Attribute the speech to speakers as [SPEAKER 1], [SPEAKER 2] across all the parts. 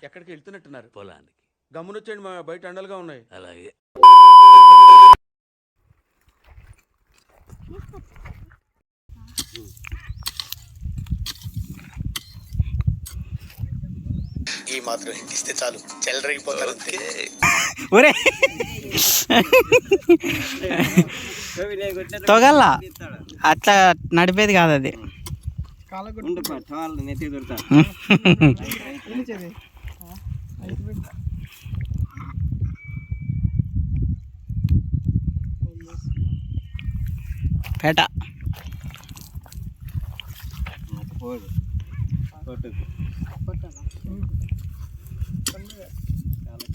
[SPEAKER 1] ఎక్కడికి వెళ్తున్నట్టున్నారు?
[SPEAKER 2] పొలానికి.
[SPEAKER 1] గమ్మునొచ్చేయండి, మా బయట ఎండలుగా ఉన్నాయి.
[SPEAKER 2] అలాగే.
[SPEAKER 3] ఈ మాత్రం హిట్ ఇస్తే చాలు, చెల్లరగిపోతారు.
[SPEAKER 4] ఒరే తొగల్లా అట్లా నడిపేది కాదు అది. పేట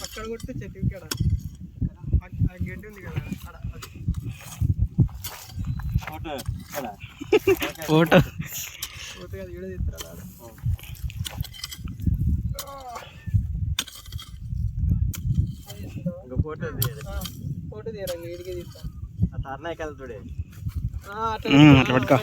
[SPEAKER 5] అక్కడ కొడితే చెట్టు ఇక్కడ గడ్డి ఉంది కదా
[SPEAKER 4] ఫోటో
[SPEAKER 5] ఫోటో కాదు, వీడియో తీస్తారా? ఫోటో తీయరా, వీడికే తీస్తాను.
[SPEAKER 4] పట్టుకో.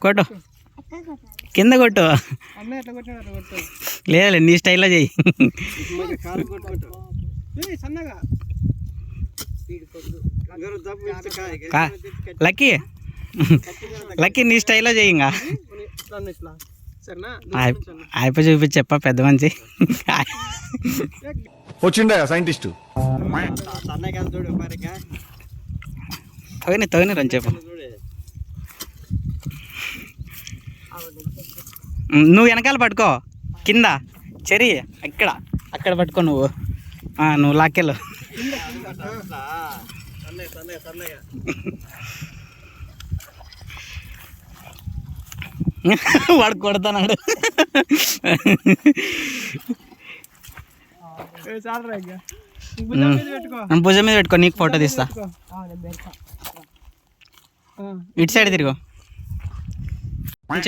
[SPEAKER 4] కొట్టు, కింద కొట్టు.
[SPEAKER 5] అన్న ఎట్లా కొట్టినాడు అట్లా కొట్టు.
[SPEAKER 4] లేదు నీ స్టైల్లో చెయ్యి.
[SPEAKER 5] సన్నగా
[SPEAKER 4] లక్కీ లక్కీ నీ స్టైల్లో చెయ్యి. ఇంకా
[SPEAKER 5] సరేనా?
[SPEAKER 4] అయిపోయి చూపించి చెప్ప పెద్ద మంచి
[SPEAKER 3] వచ్చిండా సైంటిస్టు.
[SPEAKER 4] తగిన రని చెప్పు. నువ్వు వెనకాల పట్టుకో, కింద చెరి అక్కడ పట్టుకో. నువ్వు లాక్కెళ్ళు. వాడు కొడతాడు. భుజం మీద పెట్టుకో, నీకు ఫోటో తీస్తా. ఇటు సైడ్ తిరుగు.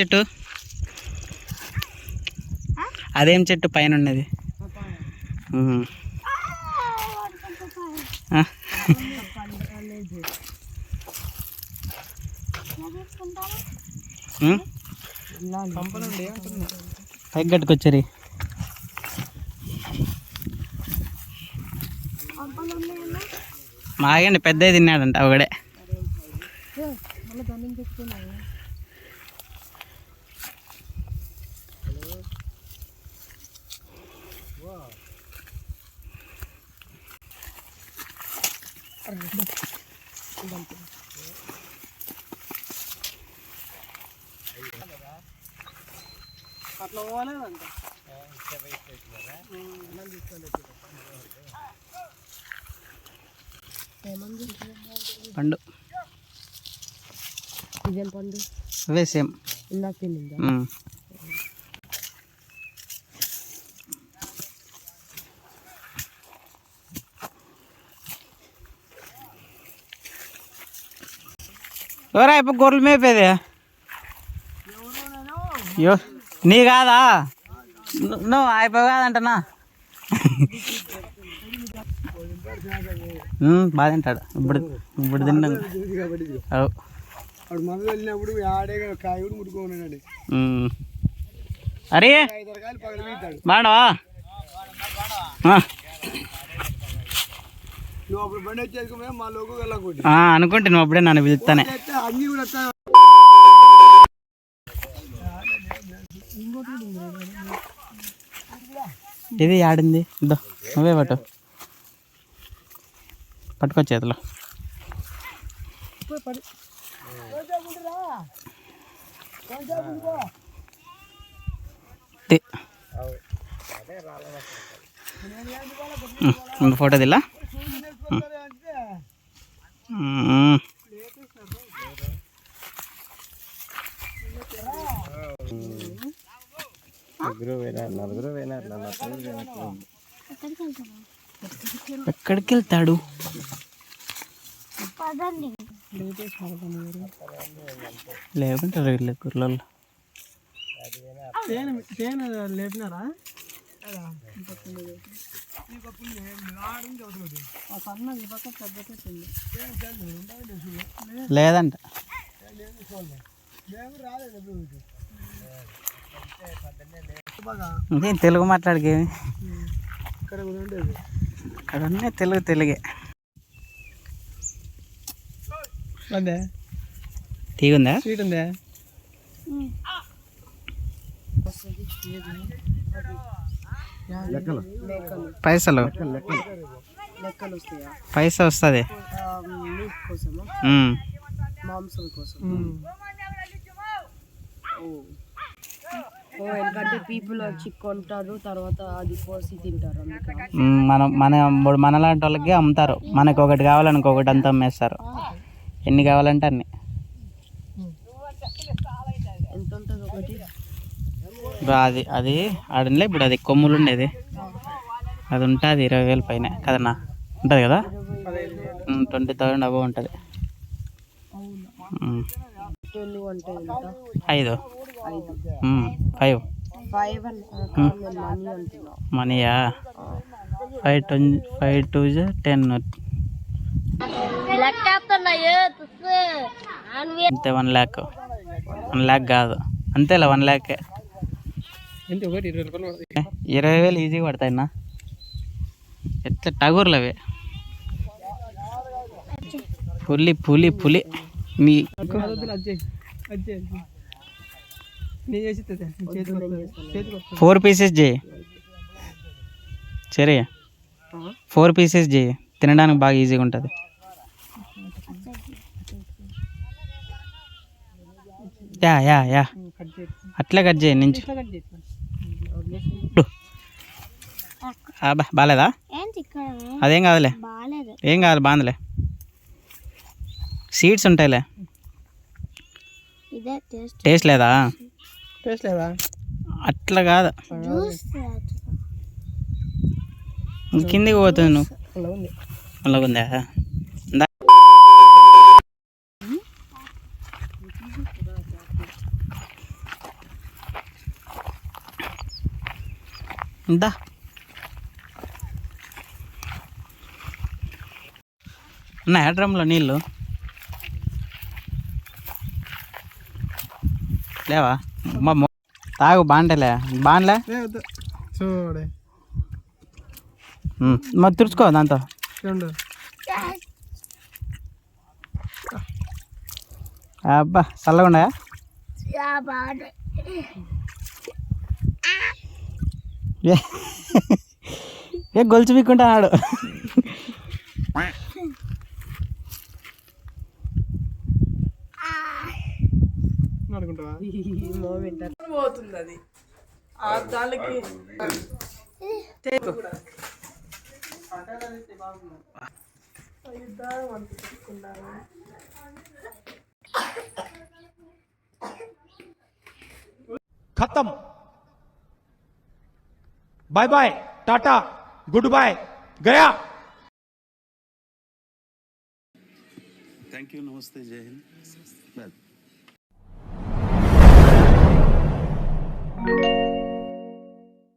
[SPEAKER 4] చెట్టు అదేం చెట్టు పైన ఉన్నది? పైకి కట్టుకొచ్చారు. మాగండి పెద్దవి తిన్నాడంట ఒకడే.
[SPEAKER 5] అట్లా పోలేదంట.
[SPEAKER 4] పండు
[SPEAKER 6] ఇదేం పండు?
[SPEAKER 4] అవే సేమ్.
[SPEAKER 6] ఇందాక తినిందా?
[SPEAKER 4] ఎవరా ఇప్పుడు గొర్రెలు మేపేది? నీ కాదా? నువ్వు అయిపోయి కాదంటనా? బాగా తింటాడు. ఇప్పుడు తిన్నాం.
[SPEAKER 5] మందు వెళ్ళినప్పుడు ఆడే కాయ కూడా ముట్టుకోన్నాడు.
[SPEAKER 4] అరే బాగున్నావా?
[SPEAKER 5] నువ్వు అప్పుడు బండి వచ్చేసుకున్నా మా లోకు వెళ్ళకూడదు
[SPEAKER 4] అనుకుంటే నువ్వు అప్పుడే నన్ను పిలుస్తానే.
[SPEAKER 5] అన్ని కూడా
[SPEAKER 4] ఇది ఆడింది. నువ్వే పట్టుకో చేతిలో. ఫోటో దిలా. ఎక్కడికి వెళ్తాడు? లేకుంటారు వీళ్ళ కుర్లలో.
[SPEAKER 5] లేపినారా?
[SPEAKER 4] లేదంట. ఇంకేం తెలుగు మాట్లాడికే
[SPEAKER 5] ఇక్కడ కూడా ఉండేది.
[SPEAKER 4] అక్కడ ఉన్నాయి తెలుగే.
[SPEAKER 5] అదే
[SPEAKER 4] తీగుందా?
[SPEAKER 5] స్వీట్ ఉందా?
[SPEAKER 4] పైసలు పైసా వస్తుంది.
[SPEAKER 2] ఎందుకంటే పీపుల్ వచ్చి కొంటారు, తర్వాత అది కోసి తింటారు.
[SPEAKER 4] మనలాంటి వాళ్ళకి అమ్ముతారు. మనకు ఒకటి కావాలనుకో ఒకటి అంతా అమ్మేస్తారు. ఎన్ని కావాలంటే అన్ని.
[SPEAKER 2] ఎంత ఉంటుంది ఒకటి?
[SPEAKER 4] అది ఆడలే ఇప్పుడు అది కొమ్ములు ఉండేది అది ఉంటుంది 20,000 పైన కదన్నా ఉంటుంది కదా. 20,000 అబవ్ ఉంటుంది. 5 మనీయా 5 2 10 అంతే. 1 lakh కాదు అంతేలే 1 lakh.
[SPEAKER 5] ఎంత ఒకటి 20 రూపాయలు
[SPEAKER 4] 20,000 ఈజీగా పడతాయినా. ఎట్లా టగూర్లు అవి పులి మీ 4 pieces చేయి. సరే 4 pieces చేయి, తినడానికి బాగా ఈజీగా ఉంటుంది. యా అట్లే కట్ చేయి నుంచి. బాగాలేదా? అదేం కాదులే, ఏం కాదు, బాగుందిలే. సీడ్స్ ఉంటాయిలే. టేస్ట్ లేదా? అట్లా కాదు, కిందికి పోతుంది. నువ్వు అలాగుందా? ఇందా ఉన్నాయా డ్రమ్లో నీళ్ళు? లేవా? తాగు, బాగుంటేలే. బాగుండలే
[SPEAKER 5] చూడే
[SPEAKER 4] మరి తుడుచుకో దాంతో. అబ్బా చల్లగా ఉన్నాయా? ఏ గొలుసు పీక్కుంటాడు.
[SPEAKER 5] పోతుంది అది దానికి
[SPEAKER 6] खत्म. Bye bye, tata, goodbye, गया.
[SPEAKER 7] थैंक यू, नमस्ते, जय हिंद.